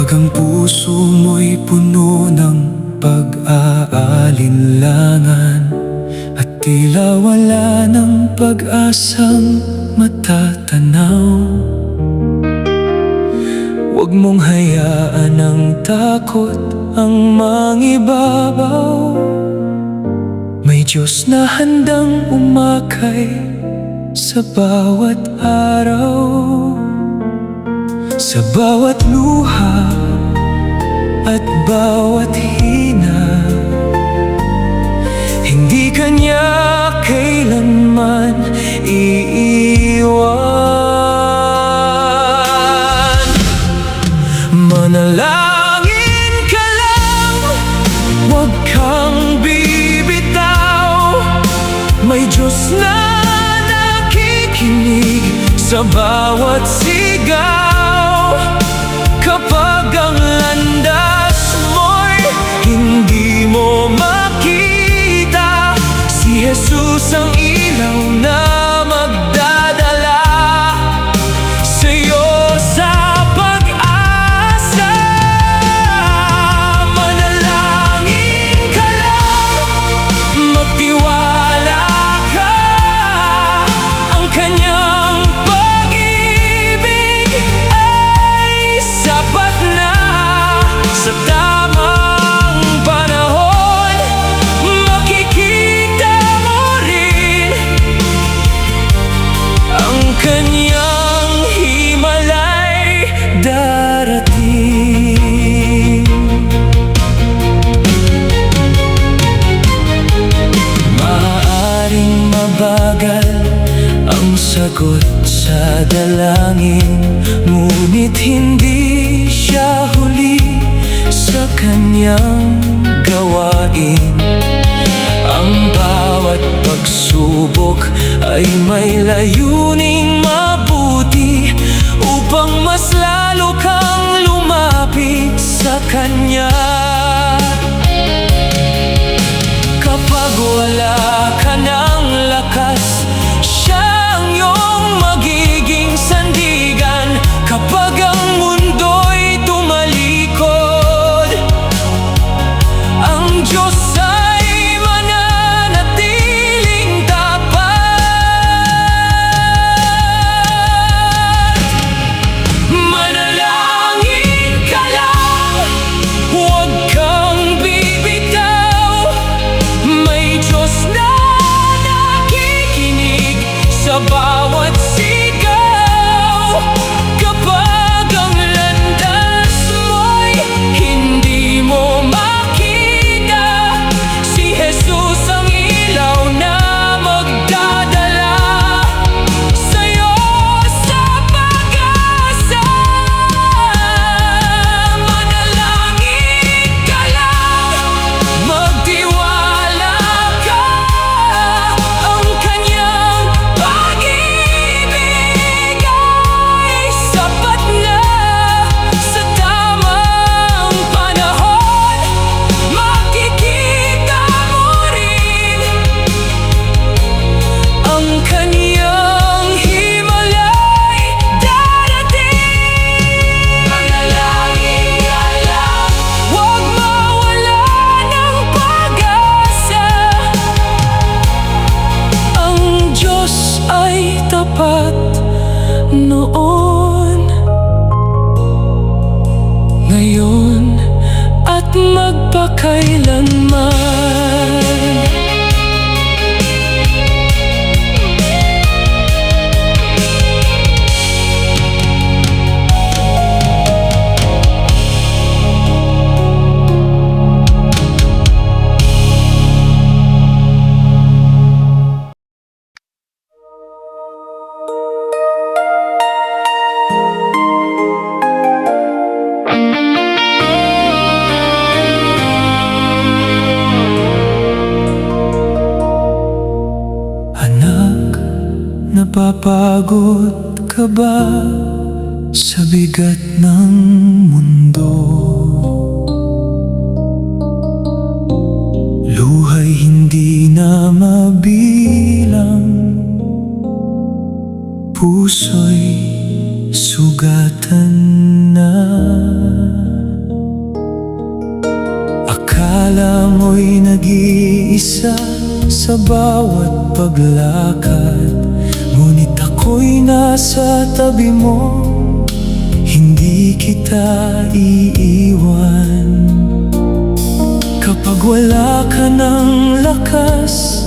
Kapag ang puso mo'y puno ng pag-aalinlangan at tila wala ng pag-asang matatanaw, huwag mong hayaan ang takot ang mangibabaw. May Diyos na handang umakay sa bawat araw, sa bawat luha at bawat hina. Hindi kanya kailanman iiwan. Manalangin ka lang, huwag kang bibitaw. May Diyos na nakikinig sa bawat sigaw. Kapag ang landas mo'y hindi mo makita, si Jesus ang ilaw na magdadala sa'yo sa pag-asa. Manalangin ka lang, magtiwala ka, ang kanyang pag-ibig ay sapat na. Sa tamang panahon, makikita mo rin ang kanyang himalay darating. Maaaring mabagal ang sagot sa dalangin, ngunit hindi siya huli sa kanyang gawain. Ang bawat pagsubok ay may layuning mabuti, upang mas lalo kang lumapit sa kanya. Kapag wala ka ng lakas, siya ang iyong magiging sandigan. Kapag ang mundo'y tumalikod, ang Diyos ay mananatiling tapat. Manalangin ka lang, huwag kang bibitaw. May Diyos na nakikinig sa bawat sigaw. Kapag ang landas mo'y hindi mo makita, si Jesus ang ilaw na magdadala sa'yo sa pag-asa. Manalangin ka lang, magtiwala ka, ang kanyang pag-ibig ay sapat na. Sa tamang panahon, makikita mo rin ang kanyang himalay darating. Manalangin ka lang, huwag mawala ng pag-asa. Ang Diyos ay tapat noon, ngayon at magpakailanman. Anak, napapagod ka ba sa bigat ng mundo? Luha'y hindi na mabilang, puso'y sugatan na. mo'y nag-iisa sa bawat paglakad. Ngunit ako'y nasa tabi mo, hindi kita iiwan. Kapag wala ka ng lakas,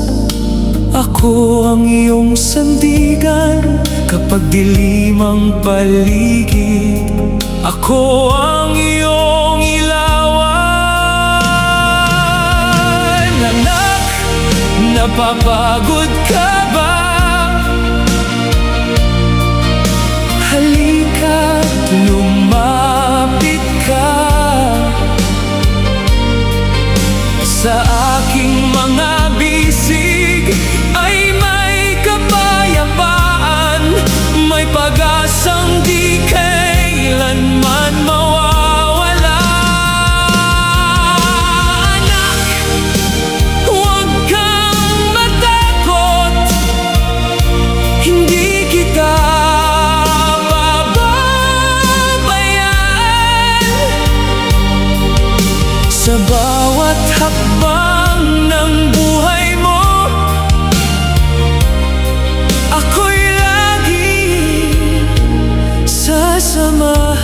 ako ang iyong sandigan. Kapag dilim ang paligid, ako ang iyong ilawan. Anak, napapagod ka ba? Halika, lumapit ka sa aking mga bisig. Ay may kapayapaan, may pag-asang di kailanman mawawala. Anak, huwag kang matakot, hindi kita sa bawat hakbang ng buhay mo. Ako'y laging sasamahan.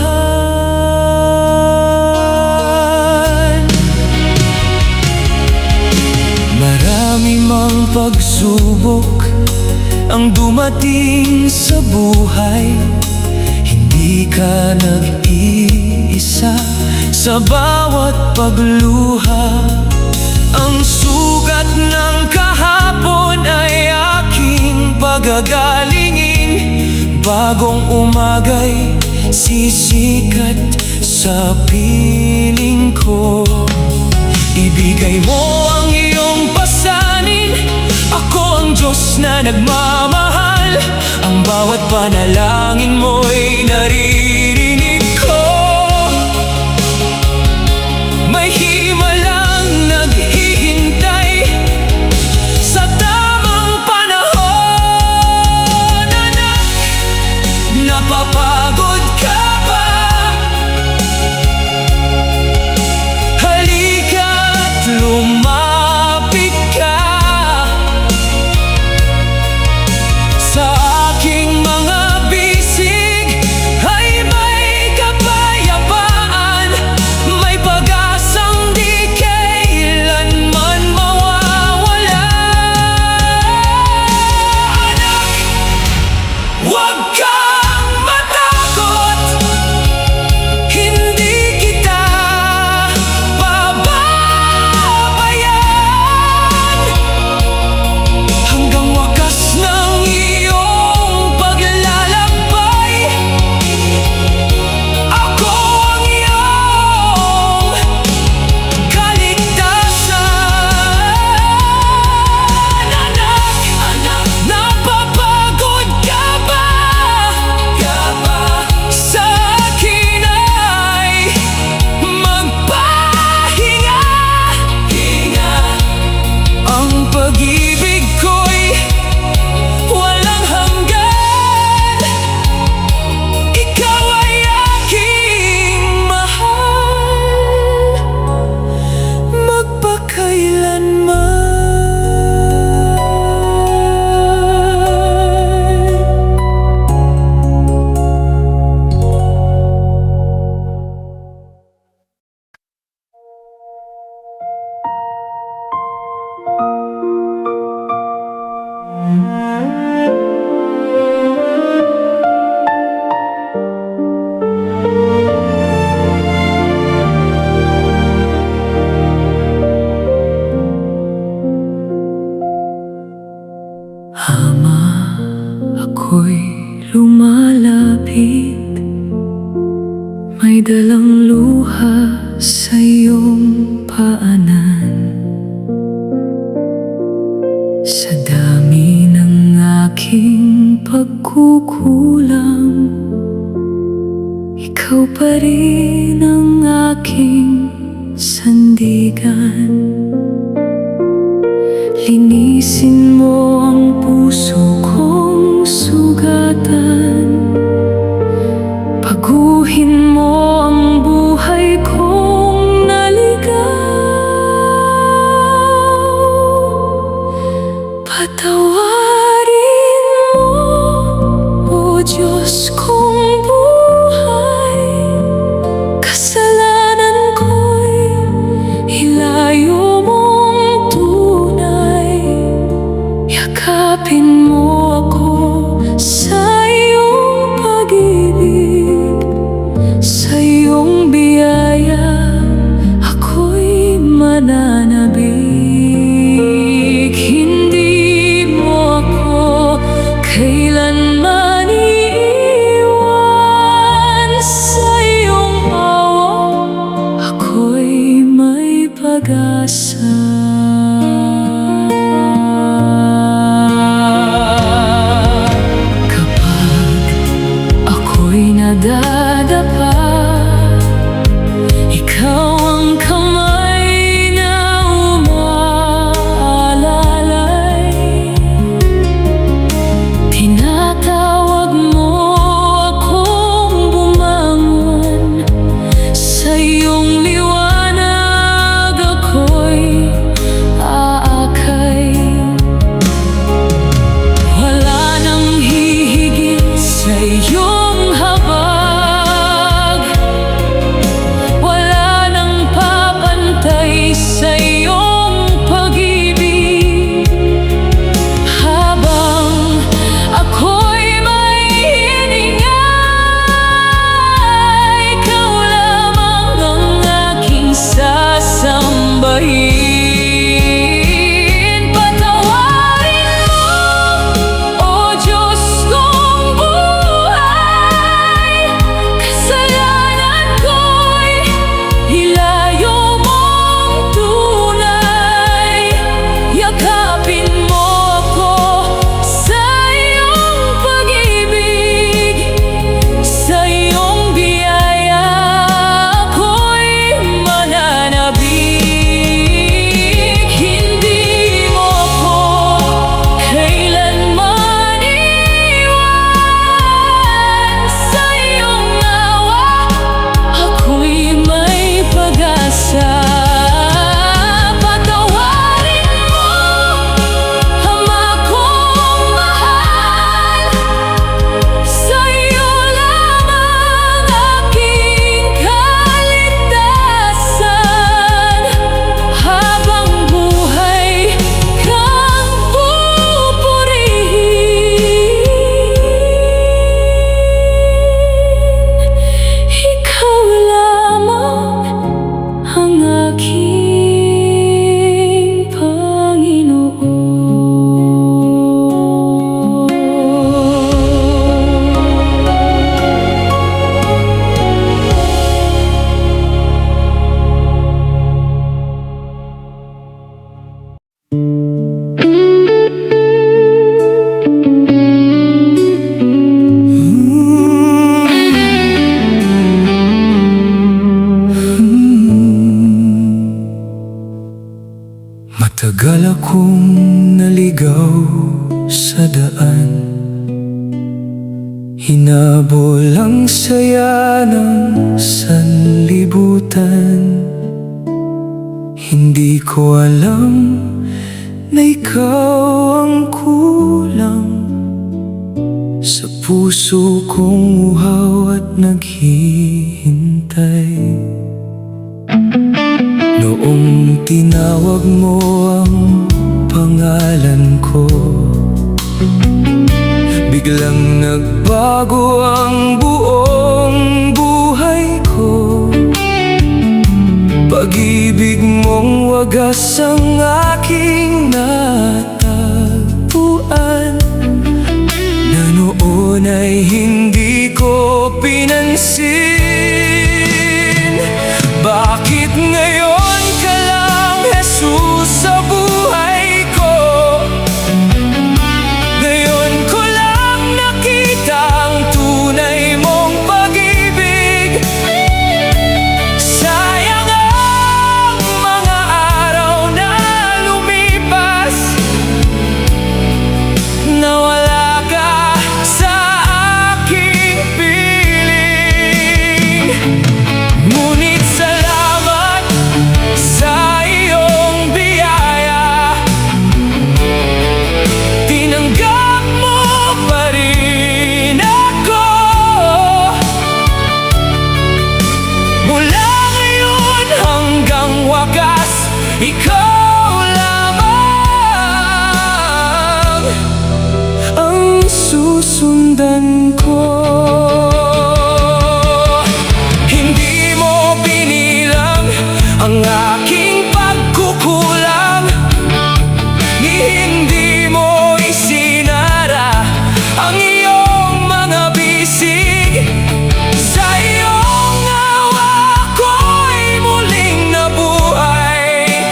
Marami mang pagsubok ang dumating sa buhay, hindi ka nag-iisa sa bawat pagluha. Ang sugat ng kahapon ay aking pagagalingin. Bagong umagay sisikat sa piling ko. Ibigay mo ang iyong pasanin, ako ang Diyos na nagmamahal. Ang bawat panalangin mo'y naririnig ko. May himalang naghihintay sa tamang panahon. Anak, napapagod ka ba? Halika't lumapit ka sa aking mga bisig. Ay may kapayapaan, may pag-asang di kailanman mawawala. Anak, huwag kang matakot, hindi kita pababayaan. Hanggang wakas ng iyong paglalakbay, ako ang iyong kaligtasan. Anak, napapagod ka ba? Sa akin ay magpahinga. Ang pag-ibig ko'y walang hanggan. Ikaw ay aking mahal, magpakailanman. Ama, ako'y lumalapit, may dalang luha sa iyong paanan. Sa dami ng aking pagkukulang, ikaw pa rin ang aking sandigan. Linisin mo ang puso kong sugatan, paguhin mo ang buhay kong naligaw. pag-asa. Kapag ako'y nadadapa, ikaw ang kamay na umaalalay. Tinatawag mo akong bumangon, sa iyong liwanag ako'y aakay. Wala nang hihigit sa iyong habag, wala nang papantay sa iyong pag-ibig. Habang ako'y may hininga, ikaw lamang ang aking sasambahin. Patawarin mo, O Diyos kong buhay, kasalanan ko'y ilayo mong tunay. Yakapin mo ako sa iyong pag-ibig, sa iyong biyaya ako'y mananabik. Hindi mo ako kailanman iwan, sa iyong awa ako'y may pag-asa. Patawarin mo, Ama kong mahal, sa iyo lamang aking kaligtasan. Habang buhay kang pupurihin, ikaw lamang ang aking Panginoon. Matagal akong naligaw sa daan, hinabol ang saya ng sanlibutan. Hindi ko alam na ikaw ang kulang sa puso kong uhaw at naghihintay. Noong tinawag mo ang pangalan ko, biglang nagbago ang buong buhay ko. Pag-ibig mong wagas ang aking natagpuan, na noon ay hindi ko pinansin. Bakit ngayon ka lang, Jesus, sa buhay ko? Ngayon ko lang nakita ang tunay mong pag-ibig. Sayang ang mga araw na lumipas, nawala ka sa aking piling. Ngunit salamat sa iyong biyaya, tinanggap mo pa rin ako. Mula ngayon hanggang wagas, ikaw lamang ang susundan ko. Hindi mo binilang ang aking pagkukulang, ni hindi mo isinara ang iyong mga bisig. Sa iyong awa ako'y muling nabuhay.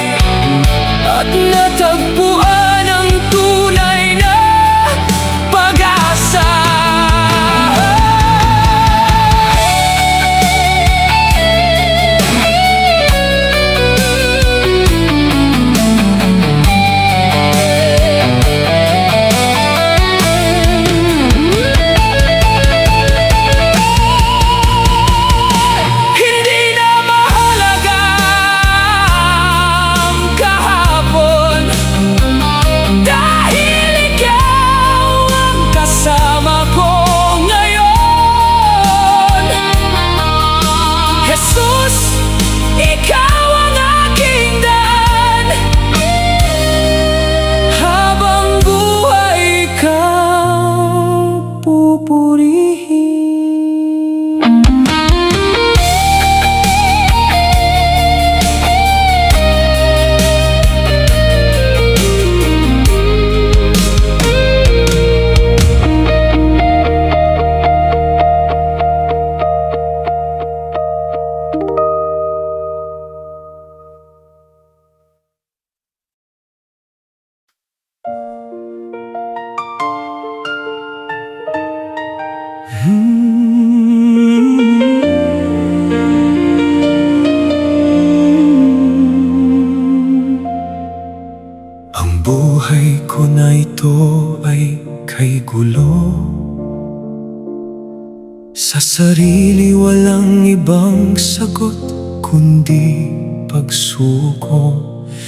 Sa sarili walang ibang sagot kundi pagsuko.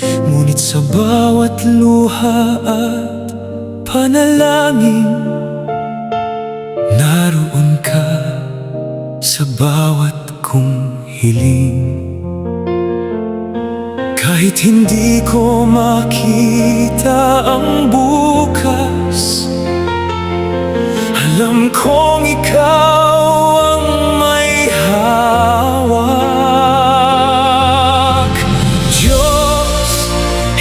Ngunit sa bawat luha at panalangin, naroon ka sa bawat kong hiling. Kahit hindi ko makita ang bukas, alam kong ikaw ang may hawak. Diyos,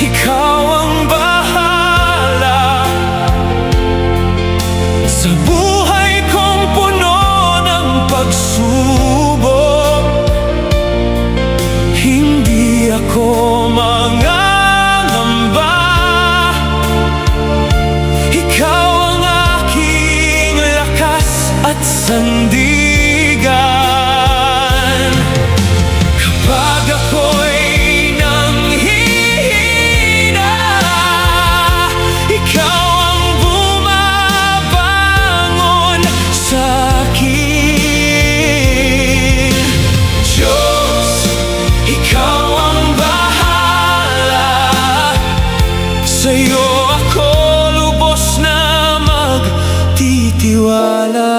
ikaw ang bahala sa buhay kong puno ng pagsubok. Hindi ako mangangamba, ikaw ang aking lakas at sandigan. Kapag ako'y nanghihina, ikaw ang bumabangon sa'kin. Diyos, ikaw ang bahala, sa'yo ako lubos na magtitiwala.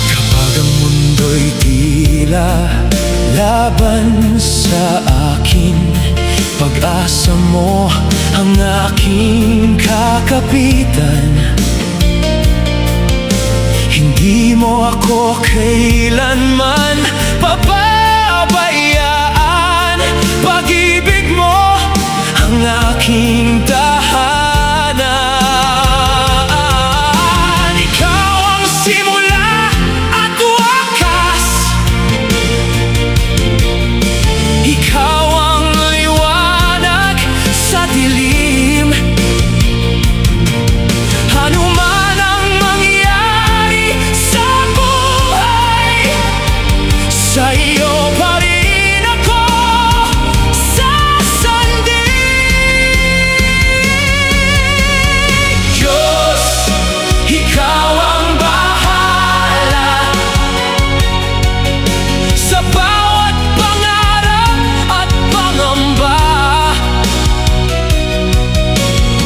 Kapag ang mundo'y tila laban sa akin, pag-asa mo ang aking kakapitan. Hindi mo ako kailanman pababayaan, pag-ibig mo ang aking tahanan. Ikaw ang simula at wakas, ikaw ang liwanag sa dilim. Ano man ang mangyari sa buhay, sa iyo pa rin ako sasandig. Diyos, ikaw ang bahala sa bawat pangarap at pangamba.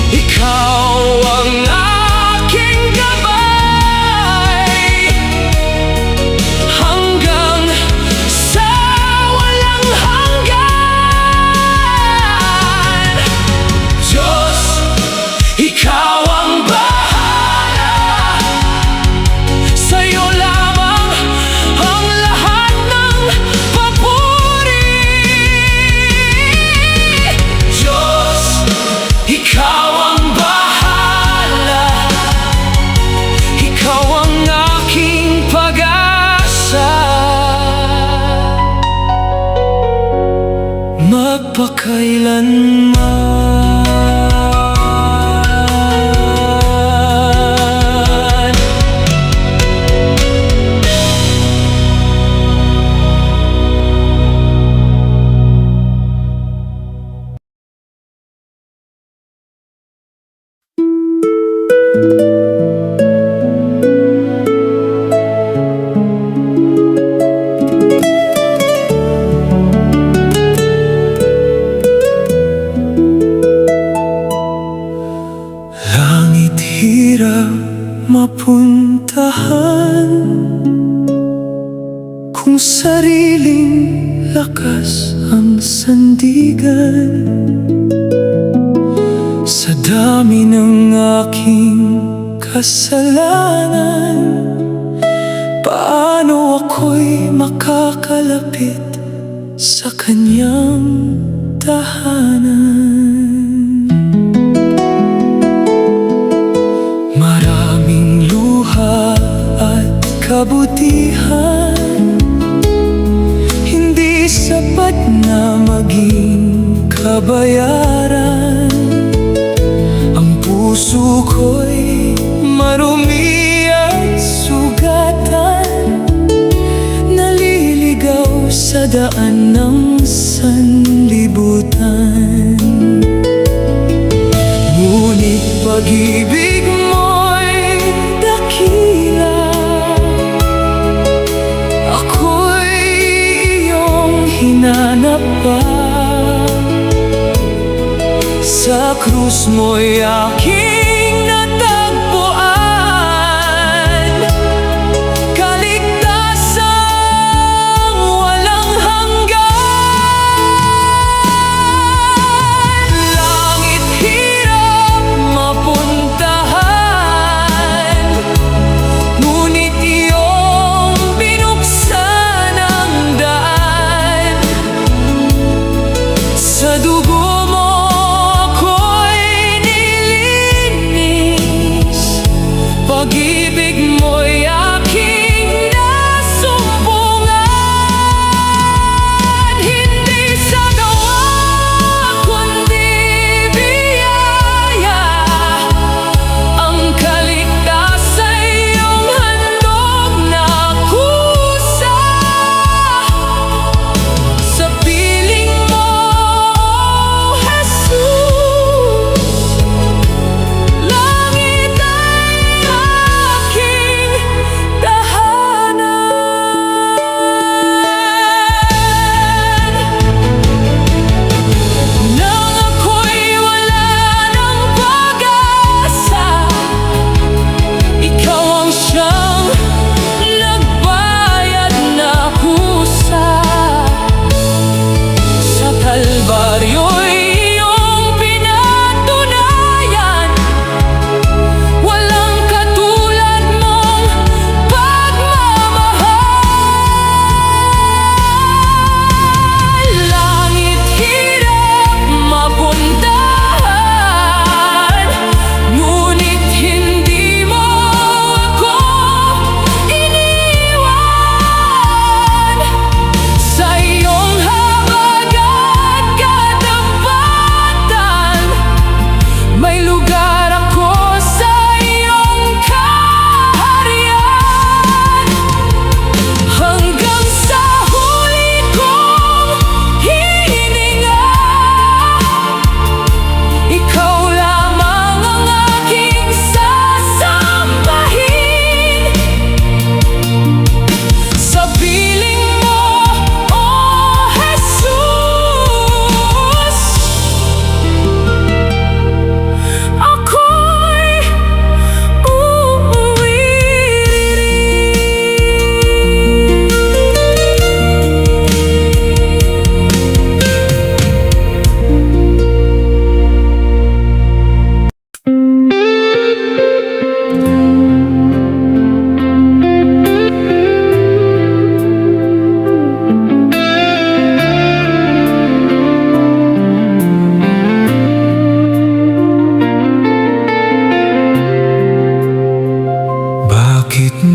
Ikaw ang aking gabay hanggang sa walang hanggan. Diyos, ikaw ang bahala, sa'yo lamang ang lahat ng papuri. Diyos, ikaw ang bahala, ikaw ang aking pag-asa, magpakailanman. Langit hirap mapuntahan kung sariling lakas ang sandigan. Sa dami ng aking kasalanan, paano ako'y makakalapit sa kanyang tahanan? Maraming luha at kabutihan, hindi sapat na maging kabayaran. Ang puso ko'y marumi at sugatan, naliligaw sa daan ng sanlibutan. Ngunit pag-ibig mo'y dakila. Ako'y iyong hinanap pa. Sa krus mo'y aking natagpuan kaligtasang walang hanggan. Langit hirap mapuntahan, ngunit iyong binuksan ang daan. Sa dugo pag-ibig mo'y aking nasumpungan. Hindi sa gawa kundi biyaya ang kaligtas sa iyong handog na kusa. Sa piling mo, Jesus, langit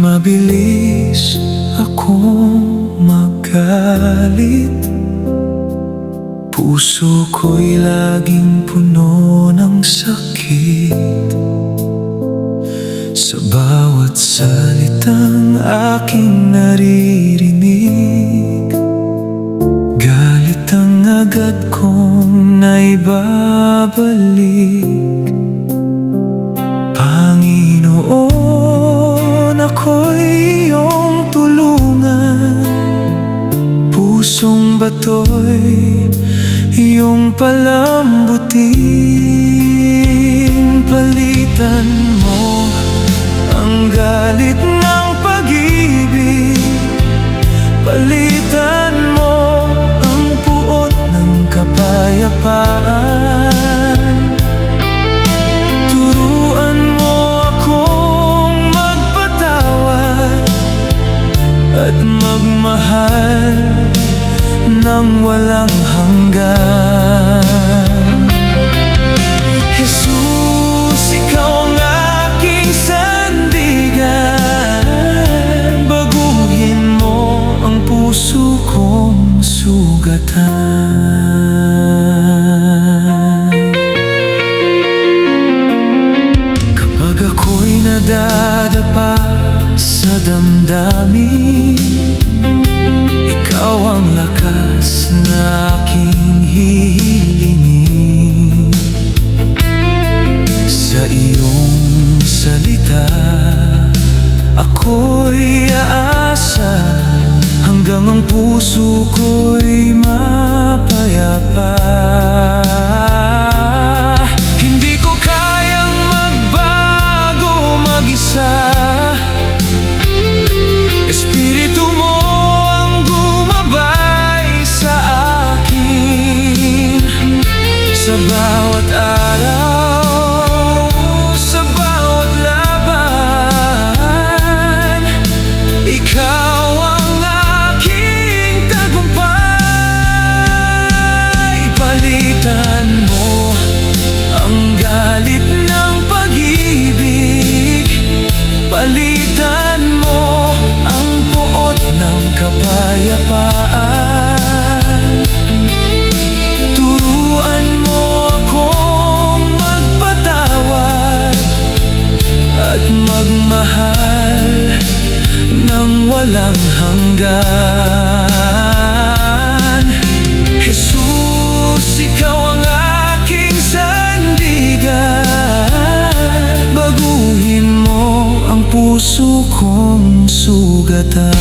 mabilis akong magalit. Puso ko'y laging puno ng sakit. Sa bawat salitang aking naririnig, galit ang agad kong naibabalik. Panginoon, ako'y iyong tulungan. Pusong bato'y iyong palambutin. Palitan mo ang galit ng pag-ibig. Palitan mo ang puot ng kapayapaan. Turuan mo akong magpatawad at magmahal nang walang hanggan. Jesus, ikaw ang aking sandigan. Baguhin mo ang puso kong sugatan. Kapag ako'y nadadapa sa damdamin, ikaw ang lakas na aking hihilingin. Sa iyo ako'y aasa, hanggang ang puso ko'y mapayapa. Hindi ko kayang magbago mag-isa, Espiritu mo ang gumabay sa akin. Sa bawat araw, sa bawat laban, ikaw ang aking tagumpay. Palitan mo ang galit ng pag-ibig, palitan mo ang puot ng kapayapaan. Turuan mo akong magpatawad at magmahal ng walang hanggan. Jesus, ikaw ang aking sandigan. Baguhin mo ang puso kong sugatan.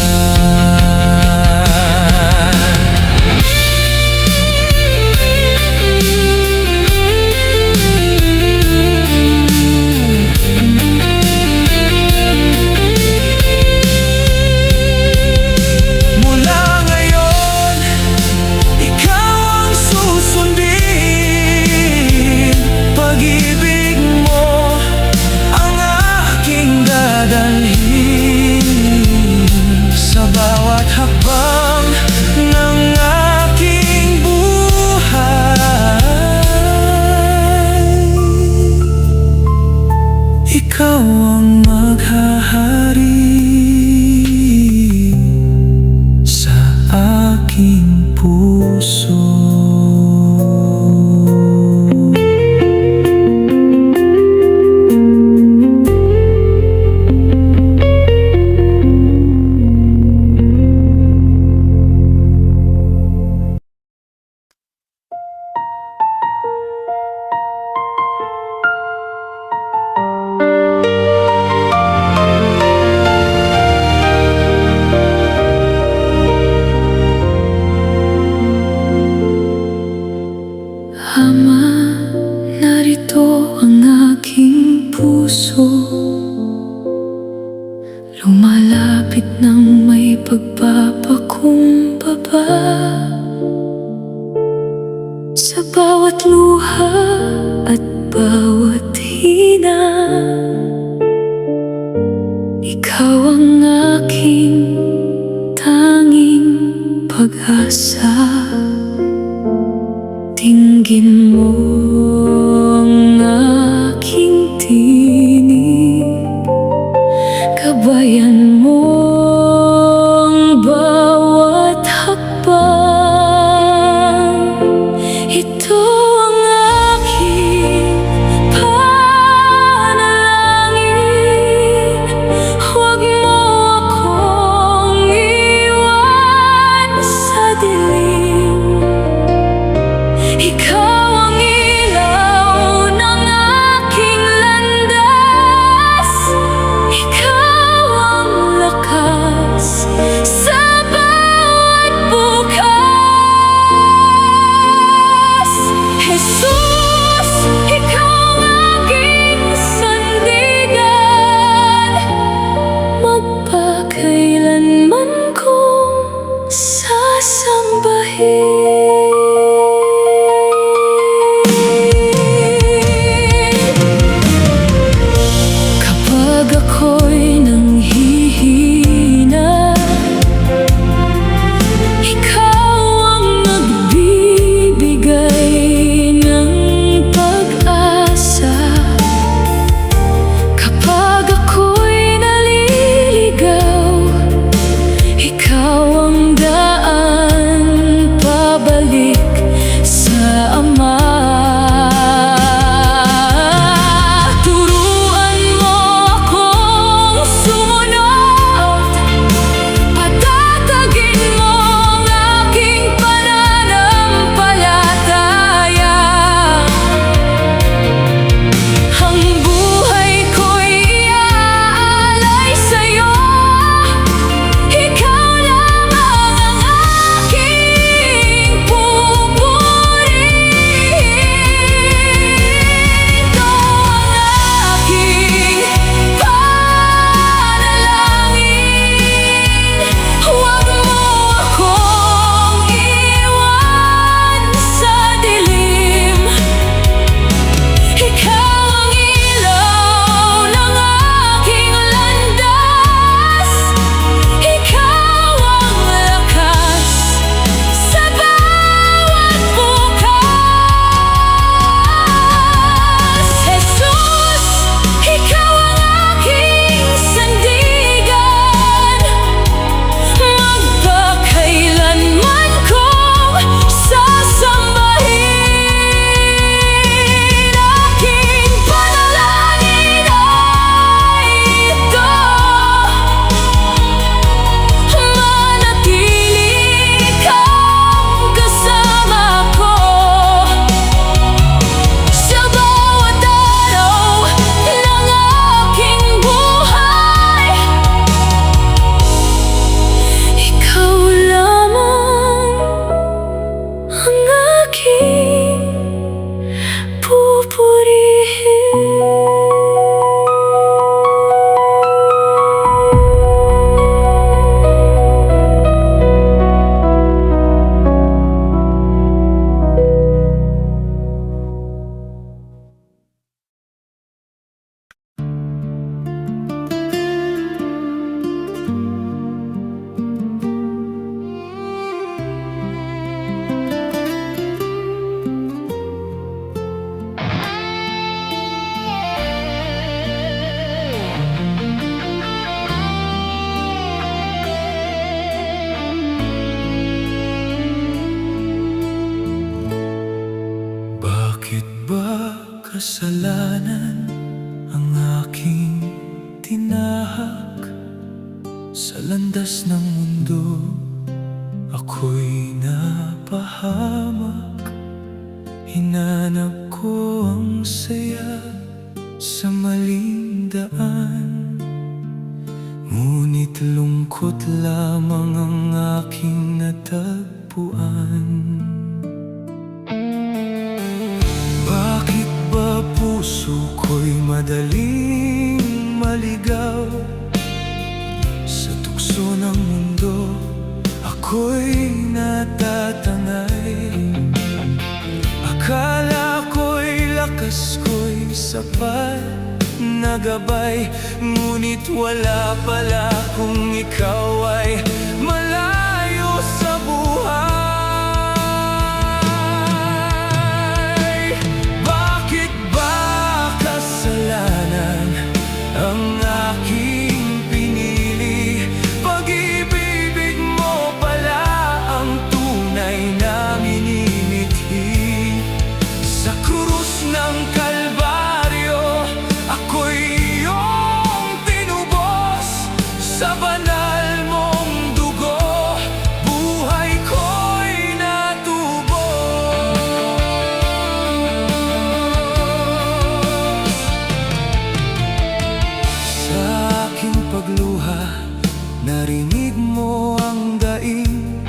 Mula ngayon, ikaw ang susundin. Pag-ibig mo ang aking dadalhin. Sa bawat hakbang ng aking buhay, ikaw ang maghahari sa aking puso. Ama, narito ang aking puso, lumalapit ng may pagpapakumbaba. Sa bawat luha at bawat hina, ikaw ang aking tanging pag-asa. Dinggin mo ang aking tinig, gabayan mo ang bawat hakbang. Ito ang aking panalangin, huwag mo akong iwan sa dilim. Ikaw ang ilaw ng aking landas, ikaw ang lakas kasalanan ang aking tinahak sa landas ng mundo. Ako'y napahamak, hinanap ko ang saya sa maling daan. Ngunit lungkot lamang ang aking natagpuan. Bakit ba puso ko'y madaling maligaw? Sa tukso ng mundo ako'y natatangay. Akala ko'y lakas ko'y sapat na gabay, ngunit wala pala kung ikaw ay malayo sa buhay. Bakit ba kasalanan ang aking pinili? Pag-ibig mo pala ang tunay na minimithi. Sa krus ng Kalbaryo ako'y iyong tinubos. Sa banal mong dugo buhay ko'y natubos. Sa aking pagluha narinig mo ang daing,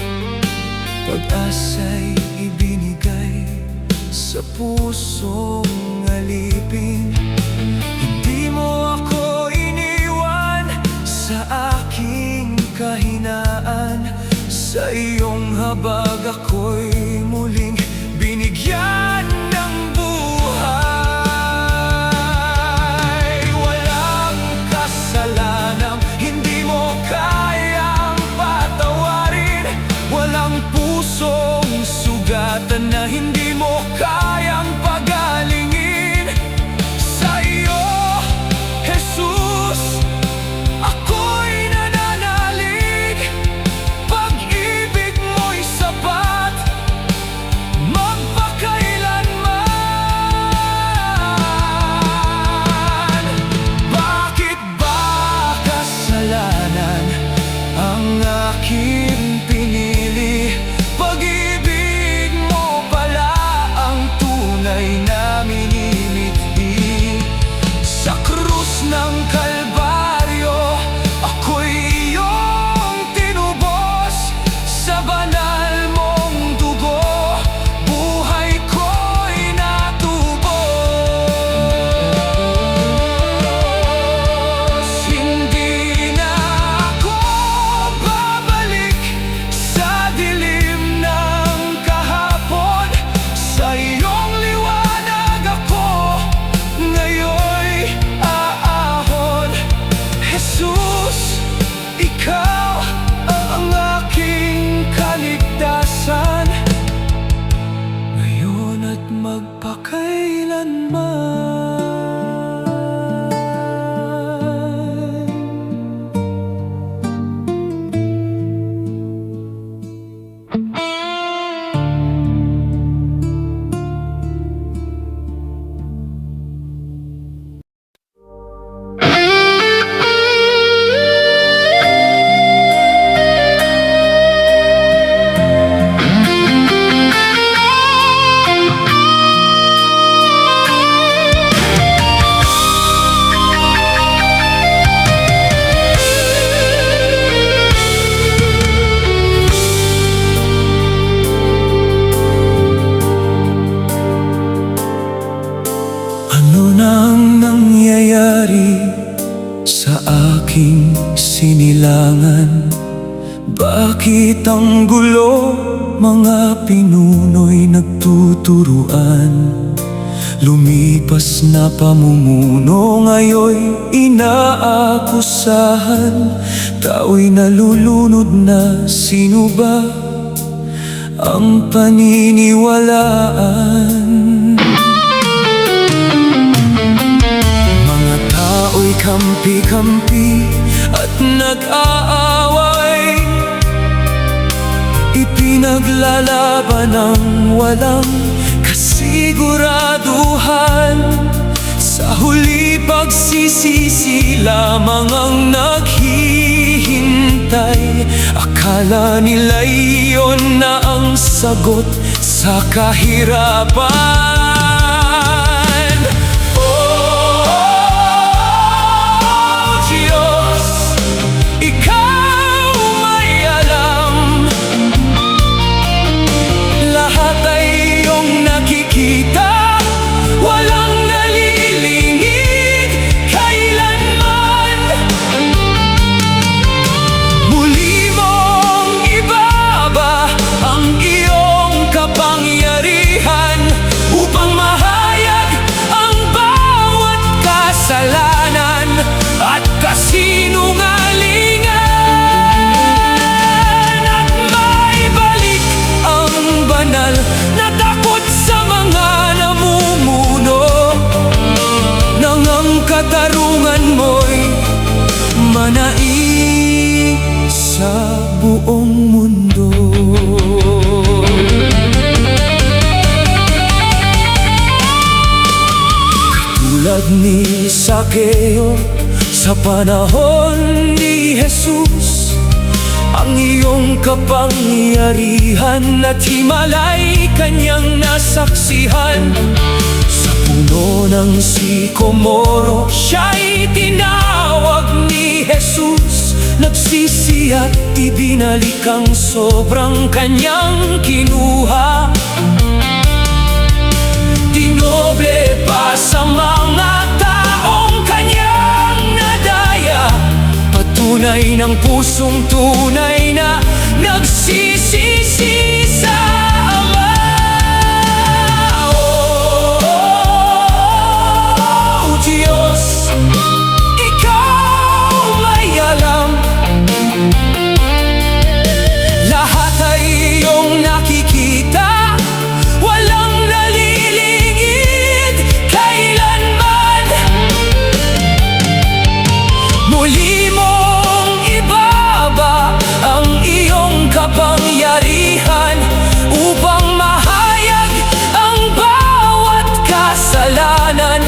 pag-asa'y ibinigay sa pusong alipin. Hindi mo ako iniwan sa aking kahinaan. Sa iyong habag ako'y muling binigyan ng buhay. Walang kasalanang hindi mo kayang patawarin. Walang pusong sugatan na hindi mo kayang pagalingin. Sa iyo, Jesus, ako'y nananalig. Pag-ibig mo'y sapat magpakailanman. Bakit ba kasalanan ang aking pinili? Pag-ibig mo pala ang tunay na minimithi. Sa krus ng Kalbaryo ako'y iyong tinubos. Sa banal mong dugo buhay ko'y natubos. Hindi na ako babalik sa dilim ng kahapon. Sa iyong liwanag ako ngayon'y aahon. Jesus, ikaw ang aking kaligtasan, ngayon at magpakailanman. Ano nang nangyayari sa aking sinilangan? Bakit ang gulo, mga pinuno'y nagtuturuan? Lumipas na pamumuno ngayon'y inaakusahan. Tao'y nalulunod na, sino ba ang paniniwalaan? Mga tao'y kampi-kampi at nag-aaway. Ipinaglalaban ang walang kasiguraduhan. kasiguraduhan. Sa huli pagsisisi lamang ang naghihintay. Akala nila iyon na ang sagot sa kahirapan. At kasinungalingan, at maibalik ang banal na takot sa mga namumuno, nang ang katarungan mo'y manaig sa buong mundo. Tulad ni Sakeo sa panahon ni Jesus, ang iyong kapangyarihan at himalay kanyang nasaksihan. Sa puno ng sikomoro siya'y tinawag ni Jesus. Nagsisi at ibinalik ang sobrang kanyang kinuha. Dinoble pa sa mga taong kanyang nadaya. Patunay ng pusong tunay na nagsisisi sa Ama. Oh, Diyos, Ikaw may alam. Lahat ay iyong nakikita. Walang nalilingid kailanman. Muli mong ibaba ang iyong kapangyarihan upang mahayag ang bawat kasalanan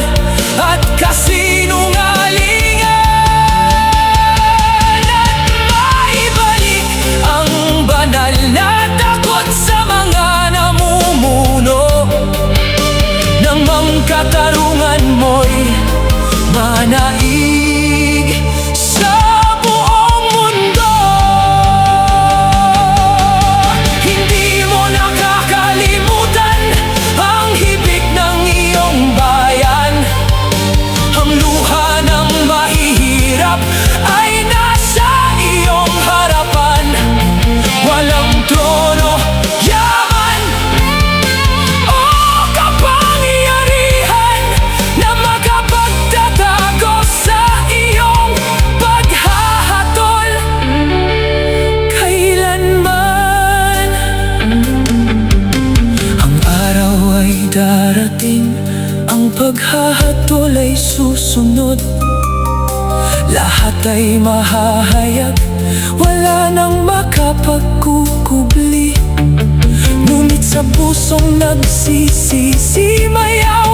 at kasinungalingan, at maibalik ang banal na takot sa mga namumuno, nang ang katarungan mo'y manaig sa buong mundo. Hindi mo nakakalimutan ang hibik ng iyong bayan. Ang luha ng mahihirap ay nasa iyong harapan. Walang trono, yaman o kapangyarihan na makapagtatago sa iyong paghahatol kailanman. Ang araw ay darating, ang paghahatol ay susunod. Lahat ay mahahayag, wala nang makapagkukubli. Ngunit sa pusong nagsisisi, mayaman